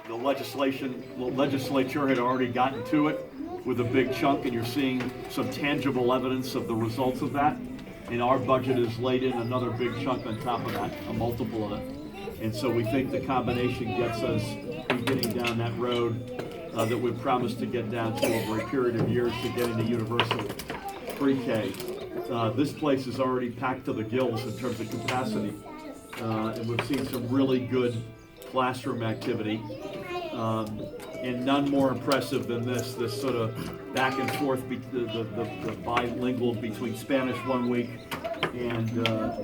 The legislature had already gotten to it with a big chunk, and you're seeing some tangible evidence of the results of that. And our budget has laid in another big chunk on top of that, a multiple of it. And so we think the combination gets us getting down that road that we promised to get down to over a period of years to getting to universal pre-K. This place is already packed to the gills in terms of capacity, and we've seen some really good classroom activity, and none more impressive than this sort of back and forth, the bilingual between Spanish one week and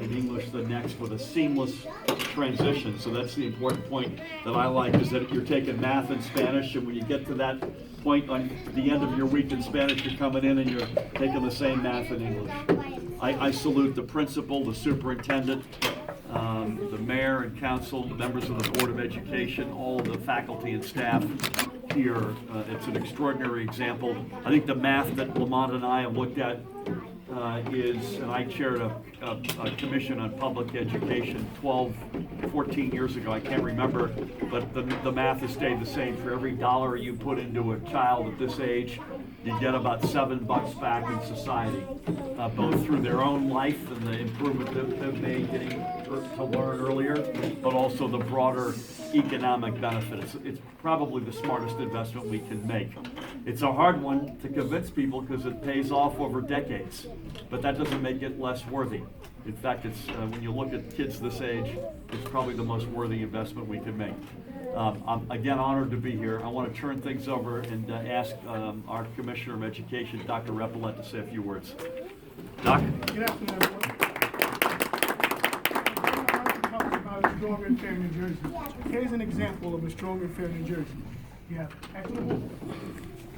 in English the next, with a seamless transition. So that's the important point that I like, is that you're taking math and Spanish, and when you get to that point on the end of your week in Spanish, you're coming in and you're taking the same math and English. I salute the principal, the superintendent, the mayor and council, the members of the Board of Education, all of the faculty and staff here. It's an extraordinary example. I think the math that Lamont and I have looked at is, and I chaired a commission on public education 12, 14 years ago, I can't remember, but the math has stayed the same. For every dollar you put into a child at this age, you get about $7 back in society, both through their own life and the improvement that they've made getting to learn earlier, but also the broader economic benefits. It's probably the smartest investment we can make. It's a hard one to convince people because it pays off over decades, but that doesn't make it less worthy. In fact, it's when you look at kids this age, it's probably the most worthy investment we can make. I'm again honored to be here. I want to turn things over and ask our Commissioner of Education, Dr. Repellette, to say a few words. Doc? Good afternoon, everyone. Talks about a strong and fair New Jersey. Here's an example of a strong and fair New Jersey. You have equitable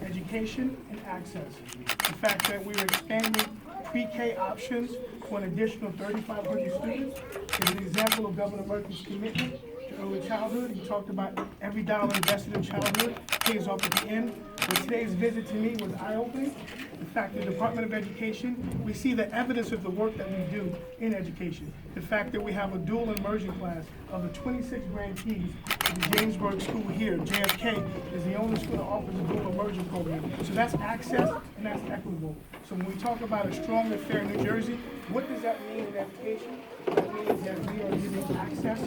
education and access. The fact that we are expanding pre-K options for an additional 3,500 students is an example of Governor Murphy's commitment to early childhood. He talked about every dollar invested in childhood pays off at the end. But today's visit to me was eye-opening. In fact, the Department of Education, we see the evidence of the work that we do in education. The fact that we have a dual immersion class of the 26 grantees at the Jamesburg school here, JFK, is the only school that offers a dual immersion program. So that's access and that's equitable. So when we talk about a strong and fair New Jersey, what does that mean in education? That means that we are giving access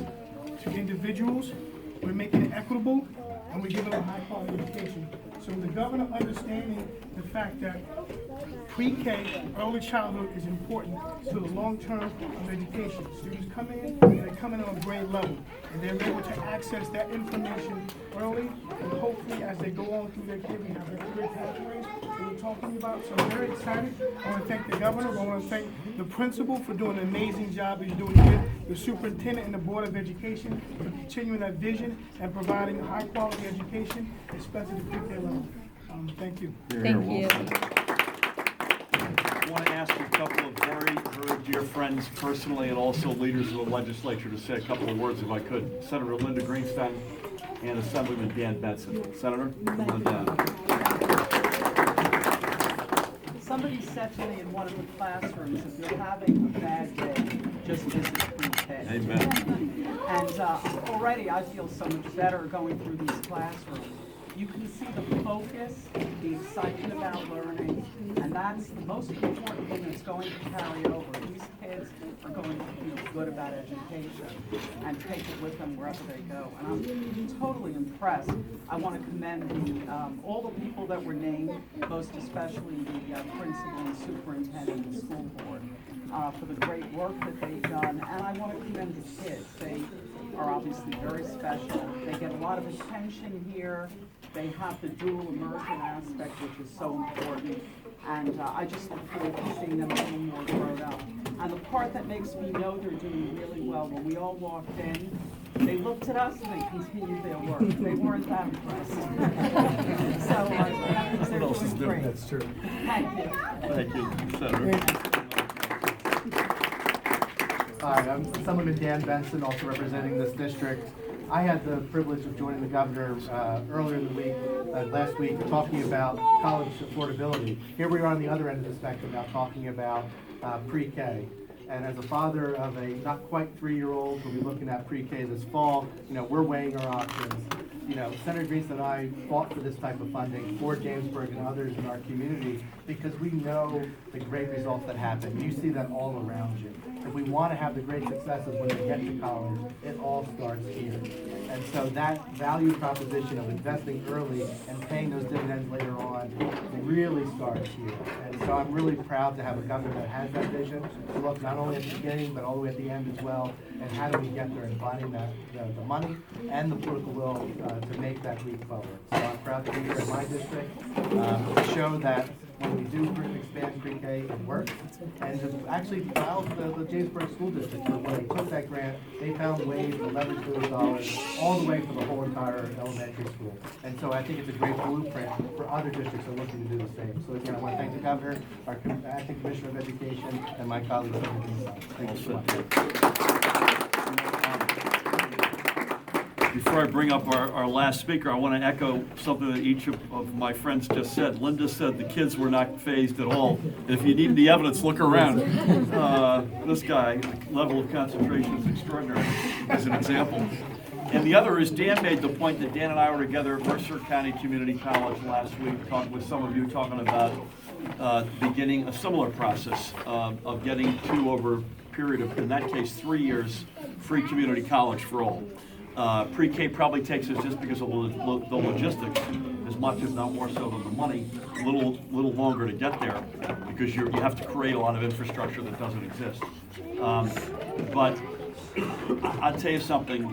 to individuals, we're making it equitable, and we're giving them a high-quality education. So the governor understanding the fact that pre-K, early childhood, is important to the long term of education. Students come in, and they're coming on a grade level, and they're able to access that information early, and hopefully as they go on through their career, we have their career pathways that we're talking about. So I'm very excited. I want to thank the governor. I want to thank the principal for doing an amazing job he's doing here, the superintendent and the Board of Education for continuing that vision and providing high-quality education, especially the pre-K level. Thank you. Thank you. I want to ask you a couple of very, very dear friends personally, and also leaders of the legislature, to say a couple of words if I could. Senator Linda Greenstein and Assemblyman Dan Benson. Senator, come on down. Somebody said to me in one of the classrooms, if you're having a bad day, just visit pre-K. Amen. And already I feel so much better going through these classrooms. You can see the focus, the excitement about learning, and that's the most important thing that's going to carry over. These kids are going to feel good about education and take it with them wherever they go. And I'm totally impressed. I want to commend all the people that were named, most especially the principal and superintendent and the school board, for the great work that they've done. And I want to commend the kids. They are obviously very special. They get a lot of attention here. They have the dual immersion aspect, which is so important. And I just look forward to seeing them a little more grown up. And the part that makes me know they're doing really well, when we all walked in, they looked at us and they continued their work. They weren't that impressed. So that means they're doing great. That's true. Thank you. Thank you, Senator. Hi, I'm Assemblyman Dan Benson, also representing this district. I had the privilege of joining the governor earlier in the week, last week, talking about college affordability. Here we are on the other end of the spectrum now, talking about pre-K. And as a father of a not quite 3-year-old, we'll be looking at pre-K this fall. You know, we're weighing our options. you know, Senator Greason and I fought for this type of funding for Jamesburg and others in our community because we know the great results that happen. You see that all around you. If we want to have the great successes when they get to college, it all starts here. And so that value proposition of investing early and paying those dividends later on really starts here. And so I'm really proud to have a governor that has that vision, to look not only at the beginning, but all the way at the end as well, and how do we get there and finding that, the money and the political will to make that leap forward. So I'm proud to be here in my district, to show that when we do expand pre-K, it works, and to actually proud the Jamesburg School District for when they took that grant, they found ways to leverage those dollars all the way for the whole entire elementary school. And so I think it's a great blueprint for other districts that are looking to do the same. So again, I want to thank the governor, our acting commissioner of education, and my colleagues on the inside. Thank you so much. Before I bring up our last speaker, I want to echo something that each of my friends just said. Linda said the kids were not fazed at all. If you need the evidence, look around. This guy, the level of concentration is extraordinary, as an example. And the other is Dan made the point that Dan and I were together at Mercer County Community College last week, talking with some of you, talking about beginning a similar process of getting to, over a period of, in that case, 3 years, free community college for all. Pre-K probably takes us, just because of the logistics, as much if not more so than the money, a little longer to get there, because you have to create a lot of infrastructure that doesn't exist. But I'll tell you something,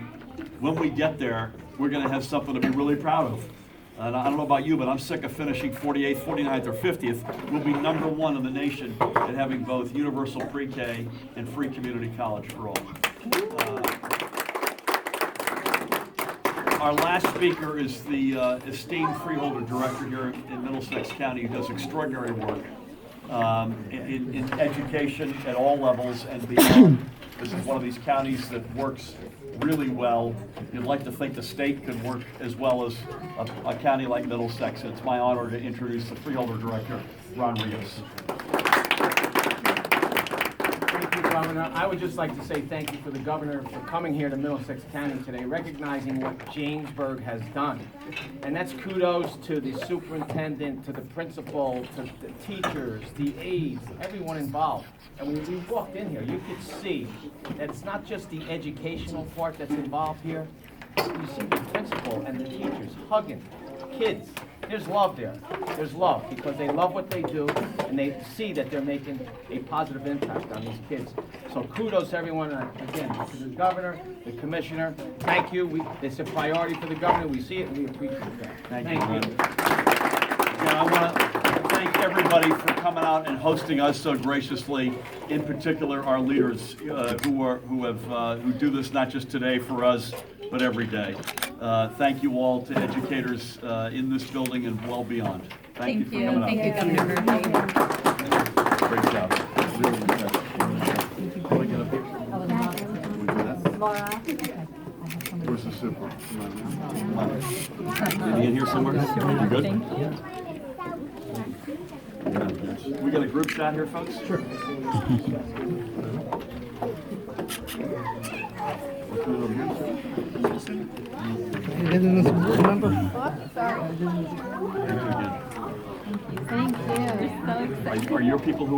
when we get there, we're going to have something to be really proud of. And I don't know about you, but I'm sick of finishing 48th, 49th, or 50th. We'll be #1 in the nation at having both universal pre-K and free community college for all. Our last speaker is the esteemed freeholder director here in Middlesex County, who does extraordinary work in education at all levels and beyond. This is one of these counties that works really well. You'd like to think the state could work as well as a county like Middlesex. It's my honor to introduce the freeholder director, Ron Rios. Thank you, Governor. I would just like to say thank you for the governor for coming here to Middlesex County today, recognizing what Jamesburg has done. And that's kudos to the superintendent, to the principal, to the teachers, the aides, everyone involved. And when we walked in here, you could see that it's not just the educational part that's involved here. You see the principal and the teachers hugging kids. There's love there. There's love because they love what they do and they see that they're making a positive impact on these kids. So kudos to everyone. Again, to the governor, the commissioner. Thank you. It's a priority for the governor. We see it and we appreciate that. Thank you. And I want to thank everybody for coming out and hosting us so graciously. In particular, our leaders who do this not just today for us, but every day. Thank you all to educators in this building and well beyond. Thank you for coming out. Thank you, Governor Murphy. Great job. Really impressive. Want to get up here? Laura. Where's the super? Did you get here somewhere? You good? Thank you. We got a group shot here, folks? Sure. Thank you. So excited. Are your people who